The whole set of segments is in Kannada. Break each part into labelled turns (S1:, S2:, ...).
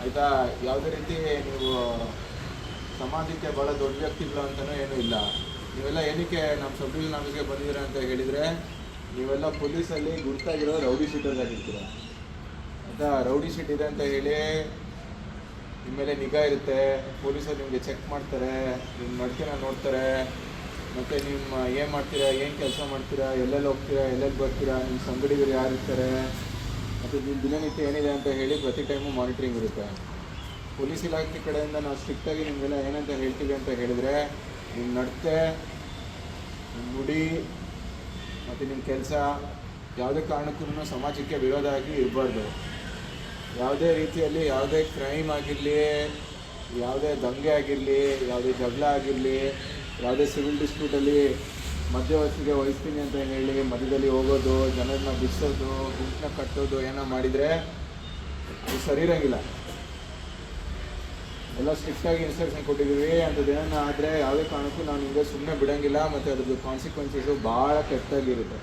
S1: ಆಯಿತಾ. ಯಾವುದೇ ರೀತಿ ನೀವು ಸಮಾಜಕ್ಕೆ ಭಾಳ ದೊಡ್ಡ ವ್ಯಕ್ತಿಗಳು ಅಂತಲೂ ಏನೂ ಇಲ್ಲ. ನೀವೆಲ್ಲ ಏನಕ್ಕೆ ನಮ್ಮ ಸಬ್ ಡಿವಿಷನ್ ಆಫೀಸ್ಗೆ ಬಂದಿದ್ದೀರಾ ಅಂತ ಹೇಳಿದರೆ, ನೀವೆಲ್ಲ ಪೊಲೀಸಲ್ಲಿ ಗುರ್ತಾಗಿರೋ ರೌಡಿ ಶೀಟರ್ಸ್ ಆಗಿರ್ತೀರ ಆಯಿತಾ. ರೌಡಿ ಶೀಟ್ ಇದೆ ಅಂತ ಹೇಳಿ ನಿಮ್ಮ ಮೇಲೆ ನಿಗಾ ಇರುತ್ತೆ. ಪೊಲೀಸರು ನಿಮಗೆ ಚೆಕ್ ಮಾಡ್ತಾರೆ, ನಿಮ್ಮ ನಡತೆನ ನೋಡ್ತಾರೆ, ಮತ್ತು ನಿಮ್ಮ ಏನು ಮಾಡ್ತೀರಾ, ಏನು ಕೆಲಸ ಮಾಡ್ತೀರಾ, ಎಲ್ಲೆಲ್ಲಿ ಹೋಗ್ತೀರಾ, ಎಲ್ಲೆಲ್ಲಿ ಬರ್ತೀರಾ, ನಿಮ್ಮ ಸಂಗಡಿಗರು ಯಾರು ಇರ್ತಾರೆ, ಮತ್ತು ನಿಮ್ಮ ದಿನನಿತ್ಯ ಏನಿದೆ ಅಂತ ಹೇಳಿ ಪ್ರತಿ ಟೈಮು ಮಾನಿಟ್ರಿಂಗ್ ಇರುತ್ತೆ. ಪೊಲೀಸ್ ಇಲಾಖೆ ಕಡೆಯಿಂದ ನಾವು ಸ್ಟ್ರಿಕ್ಟಾಗಿ ನಿಮಗೆಲ್ಲ ಏನಂತ ಹೇಳ್ತೀವಿ ಅಂತ ಹೇಳಿದರೆ, ನಿಮ್ಮ ನಡತೆ, ನಿಮ್ಮ ನುಡಿ ಮತ್ತು ನಿಮ್ಮ ಕೆಲಸ ಯಾವುದೇ ಕಾರಣಕ್ಕೂ ಸಮಾಜಕ್ಕೆ ವಿರೋಧ ಆಗಿ ಇರಬಾರ್ದು. ಯಾವುದೇ ರೀತಿಯಲ್ಲಿ ಯಾವುದೇ ಕ್ರೈಮ್ ಆಗಿರಲಿ, ಯಾವುದೇ ದಂಗೆ ಆಗಿರಲಿ, ಯಾವುದೇ ಜಗಳ ಆಗಿರಲಿ, ಯಾವುದೇ ಸಿವಿಲ್ ಡಿಸ್ಪ್ಯೂಟಲ್ಲಿ ಮಧ್ಯವರ್ತಿಗೆ ವಹಿಸ್ತೀನಿ ಅಂತ ಹೇಳಿ ಮಧ್ಯದಲ್ಲಿ ಹೋಗೋದು, ಜನರನ್ನ ಬಿಡಿಸೋದು, ಗುಂಪನ್ನ ಕಟ್ಟೋದು ಏನೋ ಮಾಡಿದರೆ ಇದು ಸರಿ ಇರೋಂಗಿಲ್ಲ. ಎಲ್ಲ ಸ್ಟ್ರಿಕ್ಟಾಗಿ ಇನ್ಸ್ಟ್ರಕ್ಷನ್ ಕೊಟ್ಟಿದ್ದೀವಿ. ಅಂಥದ್ದೇನೋ ಆದರೆ ಯಾವುದೇ ಕಾರಣಕ್ಕೂ ನಾವು ನಿಮಗೆ ಸುಮ್ಮನೆ ಬಿಡೋಂಗಿಲ್ಲ, ಮತ್ತು ಅದ್ರದ್ದು ಕಾನ್ಸಿಕ್ವೆನ್ಸಸ್ಸು ಭಾಳ ಕೆಟ್ಟದಾಗಿರುತ್ತೆ.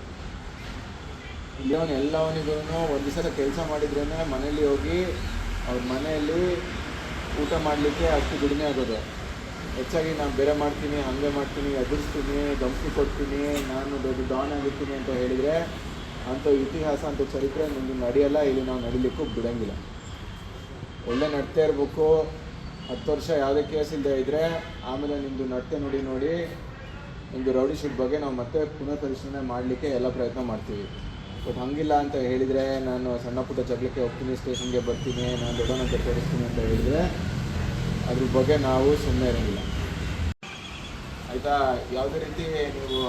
S1: ಇಲ್ಲವನು ಎಲ್ಲವನಿಗೂ ಒಂದು ದಿವಸ ಕೆಲಸ ಮಾಡಿದ್ರೇ ಮನೇಲಿ ಹೋಗಿ ಅವ್ರ ಮನೆಯಲ್ಲಿ ಊಟ ಮಾಡಲಿಕ್ಕೆ ಅಷ್ಟು ದುಡಿಮೆ ಆಗೋದು. ಹೆಚ್ಚಾಗಿ ನಾನು ಬೇರೆ ಮಾಡ್ತೀನಿ, ಹಾಗೆ ಮಾಡ್ತೀನಿ, ಎದುರಿಸ್ತೀನಿ, ಧಮಕಿ ಕೊಡ್ತೀನಿ, ನಾನು ದೊಡ್ಡ ಡಾನ್ ಆಗಿರ್ತೀನಿ ಅಂತ ಹೇಳಿದರೆ ಅಂಥ ಇತಿಹಾಸ, ಅಂಥ ಚರಿತ್ರೆ ನಿಮಗೆ ನಡೆಯಲ್ಲ. ಇಲ್ಲಿ ನಾವು ನಡಿಲಿಕ್ಕೂ ಬಿಡೋಂಗಿಲ್ಲ. ಒಳ್ಳೆ ನಡ್ತಾ ಇರಬೇಕು. 10 ವರ್ಷ ಯಾವುದೇ ಕೇಸ್ ಇಲ್ಲದೆ ಇದ್ದರೆ ಆಮೇಲೆ ನಿಮ್ಮದು ನಡತೆ ನೋಡಿ ನಿಮ್ಮದು ರೌಡಿ ಶೀಟ್ ಬಗ್ಗೆ ನಾವು ಮತ್ತೆ ಪುನಃ ಪರಿಶೀಲನೆ ಮಾಡಲಿಕ್ಕೆ ಎಲ್ಲ ಪ್ರಯತ್ನ ಮಾಡ್ತೀವಿ. ಬಟ್ ಹಂಗಿಲ್ಲ ಅಂತ ಹೇಳಿದರೆ, ನಾನು ಸಣ್ಣ ಪುಟ್ಟ ಜಗಳಕ್ಕೆ ಹೋಗ್ತೀನಿ, ಸ್ಟೇಷನ್ಗೆ ಬರ್ತೀನಿ, ನಾನು ದೊಡ್ಡವನಂತ ತೋರಿಸ್ತೀನಿ ಅಂತ ಹೇಳಿದರೆ ಅದ್ರ ಬಗ್ಗೆ ನಾವು ಸುಮ್ಮನೆ ಇರೋಂಗಿಲ್ಲ ಆಯಿತಾ. ಯಾವುದೇ ರೀತಿ ನೀವು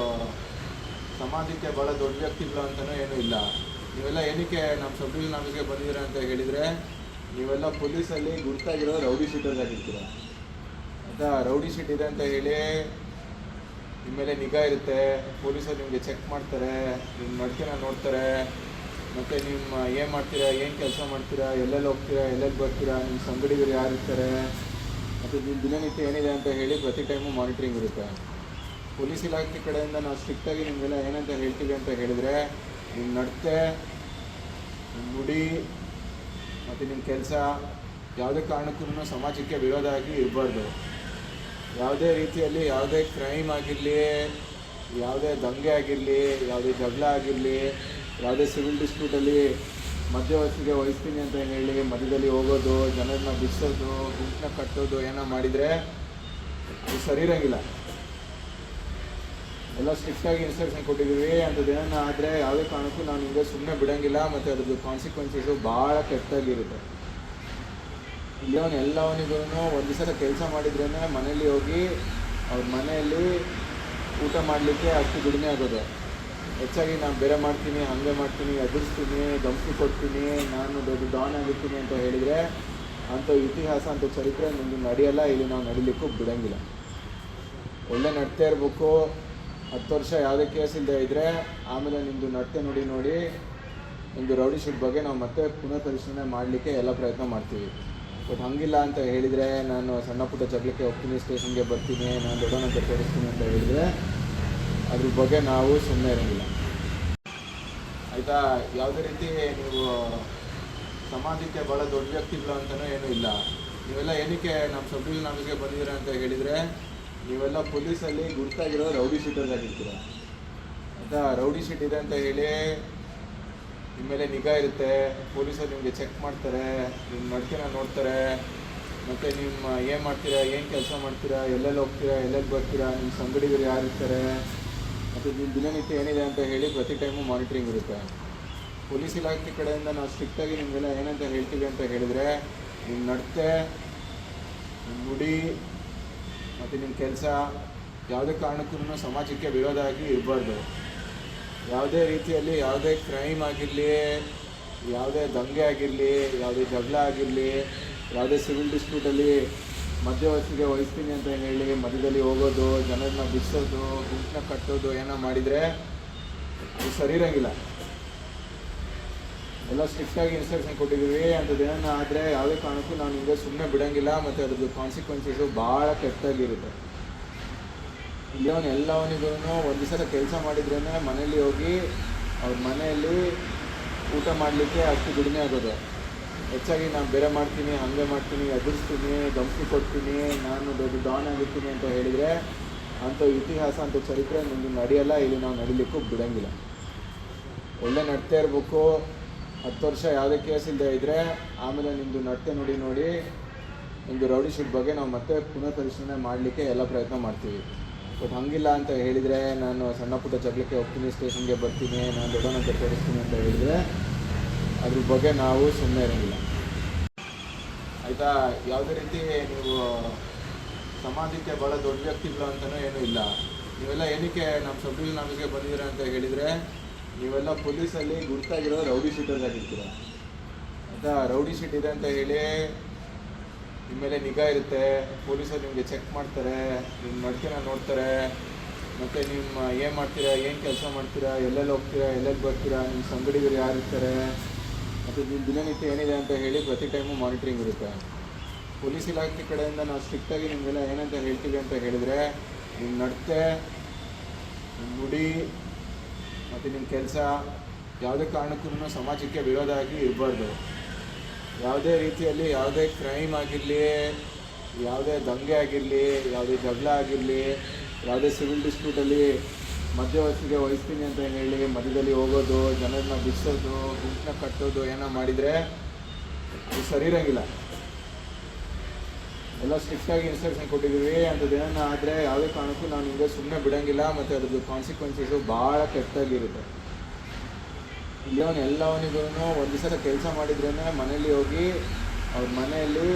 S1: ಸಮಾಜಕ್ಕೆ ಭಾಳ ದೊಡ್ಡ ವ್ಯಕ್ತಿಗಳು ಅಂತಲೂ ಏನೂ ಇಲ್ಲ. ನೀವೆಲ್ಲ ಏನಕ್ಕೆ ನಮ್ಮ ಸಬ್ ಡಿವಿಷನ್ ಆಫೀಸ್ಗೆ ಬಂದಿದ್ದೀರಾ ಅಂತ ಹೇಳಿದರೆ, ನೀವೆಲ್ಲ ಪೊಲೀಸಲ್ಲಿ ಗುರ್ತಾಗಿರೋ ರೌಡಿ ಶೀಟರ್ಸ್ ಆಗಿರ್ತೀರ ಆಯಿತಾ. ರೌಡಿ ಶೀಟ್ ಇದೆ ಅಂತ ಹೇಳಿ ನಿಮ್ಮ ಮೇಲೆ ನಿಗಾ ಇರುತ್ತೆ. ಪೊಲೀಸರು ನಿಮಗೆ ಚೆಕ್ ಮಾಡ್ತಾರೆ, ನಿಮ್ಮ ನಡತೆನ ನೋಡ್ತಾರೆ, ಮತ್ತು ನಿಮ್ಮ ಏನು ಮಾಡ್ತೀರಾ, ಏನು ಕೆಲಸ ಮಾಡ್ತೀರಾ, ಎಲ್ಲೆಲ್ಲಿ ಹೋಗ್ತೀರಾ, ಎಲ್ಲೆಲ್ಲಿ ಬರ್ತೀರಾ, ನಿಮ್ಮ ಸಂಗಡಿಗರು ಯಾರು ಇರ್ತಾರೆ, ಮತ್ತು ನಿಮ್ಮ ದಿನನಿತ್ಯ ಏನಿದೆ ಅಂತ ಹೇಳಿ ಪ್ರತಿ ಟೈಮು ಮಾನಿಟ್ರಿಂಗ್ ಇರುತ್ತೆ. ಪೊಲೀಸ್ ಇಲಾಖೆ ಕಡೆಯಿಂದ ನಾವು ಸ್ಟ್ರಿಕ್ಟಾಗಿ ನಿಮಗೆಲ್ಲ ಏನಂತ ಹೇಳ್ತೀವಿ ಅಂತ ಹೇಳಿದರೆ, ನಿಮ್ಮ ನಡತೆ, ನಿಮ್ಮ ನುಡಿ ಮತ್ತು ನಿಮ್ಮ ಕೆಲಸ ಯಾವುದೇ ಕಾರಣಕ್ಕೂ ಸಮಾಜಕ್ಕೆ ವಿರೋಧ ಆಗಿ ಇರಬಾರ್ದು. ಯಾವುದೇ ರೀತಿಯಲ್ಲಿ ಯಾವುದೇ ಕ್ರೈಮ್ ಆಗಿರಲಿ, ಯಾವುದೇ ದಂಗೆ ಆಗಿರಲಿ, ಯಾವುದೇ ಜಗಳ ಆಗಿರಲಿ, ಯಾವುದೇ ಸಿವಿಲ್ ಡಿಸ್ಪ್ಯೂಟಲ್ಲಿ ಮಧ್ಯವರ್ತಿಗೆ ವಹಿಸ್ತೀನಿ ಅಂತ ಹೇಳಿ ಮಧ್ಯದಲ್ಲಿ ಹೋಗೋದು, ಜನರನ್ನ ಬಿಡಿಸೋದು, ಗುಂಪನ್ನ ಕಟ್ಟೋದು ಏನೋ ಮಾಡಿದರೆ ಇದು ಸರಿ ಇರೋಂಗಿಲ್ಲ. ಎಲ್ಲ ಸ್ಟ್ರಿಕ್ಟಾಗಿ ಇನ್ಸ್ಟ್ರಕ್ಷನ್ ಕೊಟ್ಟಿದ್ದೀವಿ. ಅಂಥದ್ದೇನೋ ಆದರೆ ಯಾವುದೇ ಕಾರಣಕ್ಕೂ ನಾವು ನಿಮಗೆ ಸುಮ್ಮನೆ ಬಿಡೋಂಗಿಲ್ಲ, ಮತ್ತು ಅದ್ರದ್ದು ಕಾನ್ಸಿಕ್ವೆನ್ಸಸ್ಸು ಭಾಳ ಕೆಟ್ಟದಾಗಿರುತ್ತೆ. ಇಲ್ಲವನು ಎಲ್ಲವನಿಗೂ ಒಂದು ದಿವಸ ಕೆಲಸ ಮಾಡಿದ್ರೇ ಮನೇಲಿ ಹೋಗಿ ಅವ್ರ ಮನೆಯಲ್ಲಿ ಊಟ ಮಾಡಲಿಕ್ಕೆ ಅಷ್ಟು ದುಡಿಮೆ ಆಗೋದು. ಹೆಚ್ಚಾಗಿ ನಾನು ಬೇರೆ ಮಾಡ್ತೀನಿ, ಹಾಗೆ ಮಾಡ್ತೀನಿ, ಎದುರಿಸ್ತೀನಿ, ಧಮಕಿ ಕೊಡ್ತೀನಿ, ನಾನು ದೊಡ್ಡ ಡಾನ್ ಆಗಿರ್ತೀನಿ ಅಂತ ಹೇಳಿದರೆ ಅಂಥ ಇತಿಹಾಸ, ಅಂಥ ಚರಿತ್ರೆ ನಿಮಗೆ ನಡೆಯಲ್ಲ. ಇಲ್ಲಿ ನಾವು ನಡಿಲಿಕ್ಕೂ ಬಿಡೋಂಗಿಲ್ಲ. ಒಳ್ಳೆ ನಡ್ತಾ ಇರಬೇಕು. 10 ವರ್ಷ ಯಾವುದೇ ಕೇಸ್ ಇಲ್ಲದೆ ಇದ್ದರೆ ಆಮೇಲೆ ನಿಮ್ಮದು ನಡತೆ ನೋಡಿ ನಿಮ್ಮದು ರೌಡಿ ಶೀಟ್ ಬಗ್ಗೆ ನಾವು ಮತ್ತೆ ಪುನಃ ಪರಿಶೀಲನೆ ಮಾಡಲಿಕ್ಕೆ ಎಲ್ಲ ಪ್ರಯತ್ನ ಮಾಡ್ತೀವಿ. ಬಟ್ ಹಂಗಿಲ್ಲ ಅಂತ ಹೇಳಿದರೆ, ನಾನು ಸಣ್ಣ ಪುಟ್ಟ ಜಗಳಕ್ಕೆ ಹೋಗ್ತೀನಿ, ಸ್ಟೇಷನ್ಗೆ ಬರ್ತೀನಿ, ನಾನು ದೊಡ್ಡವನಂತ ತೋರಿಸ್ತೀನಿ ಅಂತ ಹೇಳಿದರೆ ಅದ್ರ ಬಗ್ಗೆ ನಾವು ಸುಮ್ಮನೆ ಇರೋಂಗಿಲ್ಲ ಆಯಿತಾ. ಯಾವುದೇ ರೀತಿ ನೀವು ಸಮಾಜಕ್ಕೆ ಭಾಳ ದೊಡ್ಡ ವ್ಯಕ್ತಿಗಳು ಅಂತಲೂ ಏನೂ ಇಲ್ಲ. ನೀವೆಲ್ಲ ಏನಕ್ಕೆ ನಮ್ಮ ಸಬ್ ಡಿವಿಷನ್ ಆಫೀಸ್ಗೆ ಬಂದಿದ್ದೀರಾ ಅಂತ ಹೇಳಿದರೆ, ನೀವೆಲ್ಲ ಪೊಲೀಸಲ್ಲಿ ಗುರ್ತಾಗಿರೋ ರೌಡಿ ಶೀಟರ್ಸ್ ಆಗಿರ್ತೀರ ಆಯಿತಾ. ರೌಡಿ ಶೀಟ್ ಇದೆ ಅಂತ ಹೇಳಿ ನಿಮ್ಮ ಮೇಲೆ ನಿಗಾ ಇರುತ್ತೆ. ಪೊಲೀಸರು ನಿಮಗೆ ಚೆಕ್ ಮಾಡ್ತಾರೆ, ನಿಮ್ಮ ನಡತೆನ ನೋಡ್ತಾರೆ, ಮತ್ತು ನಿಮ್ಮ ಏನು ಮಾಡ್ತೀರಾ, ಏನು ಕೆಲಸ ಮಾಡ್ತೀರಾ, ಎಲ್ಲೆಲ್ಲಿ ಹೋಗ್ತೀರಾ, ಎಲ್ಲೆಲ್ಲಿ ಬರ್ತೀರಾ, ನಿಮ್ಮ ಸಂಗಡಿಗರು ಯಾರು ಇರ್ತಾರೆ, ಮತ್ತು ನಿಮ್ಮ ದಿನನಿತ್ಯ ಏನಿದೆ ಅಂತ ಹೇಳಿ ಪ್ರತಿ ಟೈಮು ಮಾನಿಟ್ರಿಂಗ್ ಇರುತ್ತೆ. ಪೊಲೀಸ್ ಇಲಾಖೆ ಕಡೆಯಿಂದ ನಾವು ಸ್ಟ್ರಿಕ್ಟಾಗಿ ನಿಮಗೆಲ್ಲ ಏನಂತ ಹೇಳ್ತೀವಿ ಅಂತ ಹೇಳಿದರೆ, ನಿಮ್ಮ ನಡತೆ, ನಿಮ್ಮ ನುಡಿ ಮತ್ತು ನಿಮ್ಮ ಕೆಲಸ ಯಾವುದೇ ಕಾರಣಕ್ಕೂ ಸಮಾಜಕ್ಕೆ ವಿರೋಧ ಆಗಿ ಇರಬಾರ್ದು. ಯಾವುದೇ ರೀತಿಯಲ್ಲಿ ಯಾವುದೇ ಕ್ರೈಮ್ ಆಗಿರಲಿ, ಯಾವುದೇ ದಂಗೆ ಆಗಿರಲಿ, ಯಾವುದೇ ಜಗಳ ಆಗಿರಲಿ, ಯಾವುದೇ ಸಿವಿಲ್ ಡಿಸ್ಪ್ಯೂಟಲ್ಲಿ ಮಧ್ಯವರ್ತಿಗೆ ವಹಿಸ್ತೀನಿ ಅಂತ ಹೇಳಿ ಮಧ್ಯದಲ್ಲಿ ಹೋಗೋದು, ಜನರನ್ನ ಬಿಡಿಸೋದು, ಗುಂಪನ್ನ ಕಟ್ಟೋದು ಏನೋ ಮಾಡಿದರೆ ಇದು ಸರಿ ಇರೋಂಗಿಲ್ಲ. ಎಲ್ಲ ಸ್ಟ್ರಿಕ್ಟಾಗಿ ಇನ್ಸ್ಟ್ರಕ್ಷನ್ ಕೊಟ್ಟಿದ್ದೀವಿ. ಅಂಥದ್ದೇನೋ ಆದರೆ ಯಾವುದೇ ಕಾರಣಕ್ಕೂ ನಾವು ನಿಮಗೆ ಸುಮ್ಮನೆ ಬಿಡೋಂಗಿಲ್ಲ, ಮತ್ತು ಅದ್ರದ್ದು ಕಾನ್ಸಿಕ್ವೆನ್ಸಸ್ಸು ಭಾಳ ಕೆಟ್ಟದಾಗಿರುತ್ತೆ. ಇಲ್ಲವನು ಎಲ್ಲವನಿಗೂ ಒಂದು ದಿವಸ ಕೆಲಸ ಮಾಡಿದ್ರೇ ಮನೇಲಿ ಹೋಗಿ ಅವ್ರ ಮನೆಯಲ್ಲಿ ಊಟ ಮಾಡಲಿಕ್ಕೆ ಅಷ್ಟು ದುಡಿಮೆ ಆಗೋದು. ಹೆಚ್ಚಾಗಿ ನಾನು ಬೇರೆ ಮಾಡ್ತೀನಿ, ಹಾಗೆ ಮಾಡ್ತೀನಿ, ಎದುರಿಸ್ತೀನಿ, ಧಮಕಿ ಕೊಡ್ತೀನಿ, ನಾನು ದೊಡ್ಡ ಡಾನ್ ಆಗಿರ್ತೀನಿ ಅಂತ ಹೇಳಿದರೆ ಅಂಥ ಇತಿಹಾಸ ಅಂಥ ಚರಿತ್ರೆ ನಿಮ್ಮದು ನಡೆಯಲ್ಲ. ಇಲ್ಲಿ ನಾವು ನಡಿಲಿಕ್ಕೂ ಬಿಡೋಂಗಿಲ್ಲ. ಒಳ್ಳೆ ನಡತೆ ಇರಬೇಕು. 10 ವರ್ಷ ಯಾವುದೇ ಕೇಸ್ ಇಲ್ಲದೆ ಇದ್ದರೆ ಆಮೇಲೆ ನಿಮ್ಮದು ನಡತೆ ನೋಡಿ ನಿಮ್ಮದು ರೌಡಿ ಶೀಟ್ ಬಗ್ಗೆ ನಾವು ಮತ್ತೆ ಪುನಃ ಪರಿಶೀಲನೆ ಮಾಡಲಿಕ್ಕೆ ಎಲ್ಲ ಪ್ರಯತ್ನ ಮಾಡ್ತೀವಿ. ಬಟ್ ಹಂಗಿಲ್ಲ ಅಂತ ಹೇಳಿದರೆ, ನಾನು ಸಣ್ಣ ಪುಟ್ಟ ಜಗಳಕ್ಕೆ ಹೋಗ್ತೀನಿ, ಸ್ಟೇಷನ್ಗೆ ಬರ್ತೀನಿ, ನಾನು ದೊಡ್ಡವನಂತ ತೋರಿಸ್ತೀನಿ ಅಂತ ಹೇಳಿದರೆ ಅದ್ರ ಬಗ್ಗೆ ನಾವು ಸುಮ್ಮನೆ ಇರೋಂಗಿಲ್ಲ. ಆಯಿತಾ? ಯಾವುದೇ ರೀತಿ ನೀವು ಸಮಾಜಕ್ಕೆ ಭಾಳ ದೊಡ್ಡ ವ್ಯಕ್ತಿಗಳು ಅಂತಲೂ ಏನೂ ಇಲ್ಲ. ನೀವೆಲ್ಲ ಏನಕ್ಕೆ ನಮ್ಮ ಸಬ್ ಡಿವಿಷನ್ ಆಫೀಸ್ಗೆ ಬಂದಿದ್ದೀರಾ ಅಂತ ಹೇಳಿದರೆ, ನೀವೆಲ್ಲ ಪೊಲೀಸಲ್ಲಿ ಗುರುತಾಗಿರೋ ರೌಡಿ ಶೀಟರ್ಸ್ ಆಗಿರ್ತೀರ. ಆಯಿತಾ? ರೌಡಿ ಶೀಟ್ ಇದೆ ಅಂತ ಹೇಳಿ ನಿಮ್ಮ ಮೇಲೆ ನಿಗಾ ಇರುತ್ತೆ. ಪೊಲೀಸರು ನಿಮಗೆ ಚೆಕ್ ಮಾಡ್ತಾರೆ, ನಿಮ್ಮ ನಡತೆನ ನೋಡ್ತಾರೆ, ಮತ್ತು ನಿಮ್ಮ ಏನು ಮಾಡ್ತೀರಾ, ಏನು ಕೆಲಸ ಮಾಡ್ತೀರಾ, ಎಲ್ಲೆಲ್ಲಿ ಹೋಗ್ತೀರಾ, ಎಲ್ಲೆಲ್ಲಿ ಬರ್ತೀರಾ, ನಿಮ್ಮ ಸಂಗಡಿಗರು ಯಾರು ಇರ್ತಾರೆ, ಮತ್ತು ನಿಮ್ಮ ದಿನನಿತ್ಯ ಏನಿದೆ ಅಂತ ಹೇಳಿ ಪ್ರತಿ ಟೈಮು ಮಾನಿಟ್ರಿಂಗ್ ಇರುತ್ತೆ. ಪೊಲೀಸ್ ಇಲಾಖೆ ಕಡೆಯಿಂದ ನಾವು ಸ್ಟ್ರಿಕ್ಟಾಗಿ ನಿಮಗೆಲ್ಲ ಏನಂತ ಹೇಳ್ತೀವಿ ಅಂತ ಹೇಳಿದರೆ, ನಿಮ್ಮ ನಡತೆ, ನಿಮ್ಮ ನುಡಿ ಮತ್ತು ನಿಮ್ಮ ಕೆಲಸ ಯಾವುದೇ ಕಾರಣಕ್ಕೂ ಸಮಾಜಕ್ಕೆ ವಿರೋಧ ಆಗಿ ಇರಬಾರ್ದು. ಯಾವುದೇ ರೀತಿಯಲ್ಲಿ ಯಾವುದೇ ಕ್ರೈಮ್ ಆಗಿರಲಿ, ಯಾವುದೇ ದಂಗೆ ಆಗಿರಲಿ, ಯಾವುದೇ ಜಗಳ ಆಗಿರಲಿ, ಯಾವುದೇ ಸಿವಿಲ್ ಡಿಸ್ಪ್ಯೂಟಲ್ಲಿ ಮಧ್ಯವರ್ತಿಗೆ ವಹಿಸ್ತೀನಿ ಅಂತ ಹೇಳಿ ಮಧ್ಯದಲ್ಲಿ ಹೋಗೋದು, ಜನರನ್ನ ಬಿಡಿಸೋದು, ಗುಂಪನ್ನ ಕಟ್ಟೋದು ಏನೋ ಮಾಡಿದರೆ ಅದು ಸರಿ ಇರೋಂಗಿಲ್ಲ. ಎಲ್ಲ ಸ್ಟ್ರಿಕ್ಟಾಗಿ ಇನ್ಸ್ಟ್ರಕ್ಷನ್ ಕೊಟ್ಟಿದ್ದೀವಿ. ಅಂಥದ್ದೇನೋ ಆದರೆ ಯಾವುದೇ ಕಾರಣಕ್ಕೂ ನಾವು ನಿಮಗೆ ಸುಮ್ಮನೆ ಬಿಡೋಂಗಿಲ್ಲ, ಮತ್ತು ಅದ್ರದ್ದು ಕಾನ್ಸಿಕ್ವೆನ್ಸಸ್ಸು ಭಾಳ ಕೆಟ್ಟಾಗಿರುತ್ತೆ. ಎಲ್ಲವನಿಗೂ ಒಂದು ದಿವಸ ಕೆಲಸ ಮಾಡಿದ್ರೇ ಮನೇಲಿ ಹೋಗಿ ಅವ್ರ ಮನೆಯಲ್ಲಿ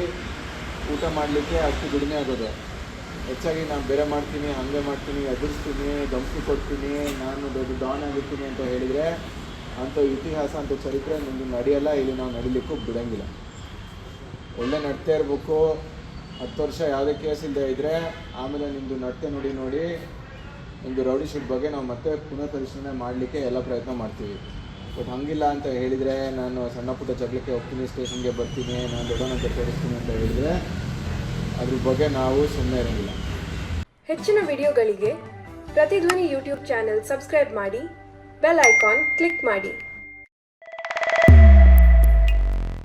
S1: ಊಟ ಮಾಡಲಿಕ್ಕೆ ಅಷ್ಟು ದುಡಿಮೆ ಆಗೋದು. ಹೆಚ್ಚಾಗಿ ನಾನು ಬೇರೆ ಮಾಡ್ತೀನಿ, ಹಾಗೆ ಮಾಡ್ತೀನಿ, ಎದುರಿಸ್ತೀನಿ, ಧಮಕಿ ಕೊಡ್ತೀನಿ, ನಾನು ದೊಡ್ಡ ಡಾನ್ ಆಗಿರ್ತೀನಿ ಅಂತ ಹೇಳಿದರೆ ಅಂಥ ಇತಿಹಾಸ ಅಂಥ ಚರಿತ್ರೆ ನಿಮ್ಮದು ನಡೆಯಲ್ಲ. ಇಲ್ಲಿ ನಾವು ನಡಿಲಿಕ್ಕೂ ಬಿಡೋಂಗಿಲ್ಲ. ಒಳ್ಳೆ ನಡತೆ ಇರಬೇಕು. 10 ವರ್ಷ ಯಾವುದೇ ಕೇಸ್ ಇಲ್ಲದೆ ಇದ್ದರೆ ಆಮೇಲೆ ನಿಮ್ಮದು ನಡತೆ ನೋಡಿ ನಿಮ್ಮದು ರೌಡಿ ಶೀಟ್ ಬಗ್ಗೆ ನಾವು ಮತ್ತೆ ಪುನಃ ಪರಿಶೀಲನೆ ಮಾಡಲಿಕ್ಕೆ ಎಲ್ಲ ಪ್ರಯತ್ನ ಮಾಡ್ತೀವಿ. ಬಟ್ ಹಂಗಿಲ್ಲ ಅಂತ ಹೇಳಿದರೆ, ನಾನು ಸಣ್ಣ ಪುಟ್ಟ ಜಗಳಕ್ಕೆ ಹೋಗ್ತೀನಿ, ಸ್ಟೇಷನ್ಗೆ ಬರ್ತೀನಿ, ನಾನು ದೊಡ್ಡವನಂತ ತೋರಿಸ್ತೀನಿ ಅಂತ ಹೇಳಿದರೆ ಅದ್ರ ಬಗ್ಗೆ ನಾವು ಸುಮ್ಮನೆ ಇರೋಂಗಿಲ್ಲ.
S2: ಹೆಚ್ಚಿನ ವಿಡಿಯೋಗಳಿಗೆ ಪ್ರತಿಧ್ವನಿ ಯೂಟ್ಯೂಬ್ ಚಾನೆಲ್ ಸಬ್ಸ್ಕ್ರೈಬ್ ಮಾಡಿ, ಬೆಲ್ ಐಕಾನ್ ಕ್ಲಿಕ್ ಮಾಡಿ.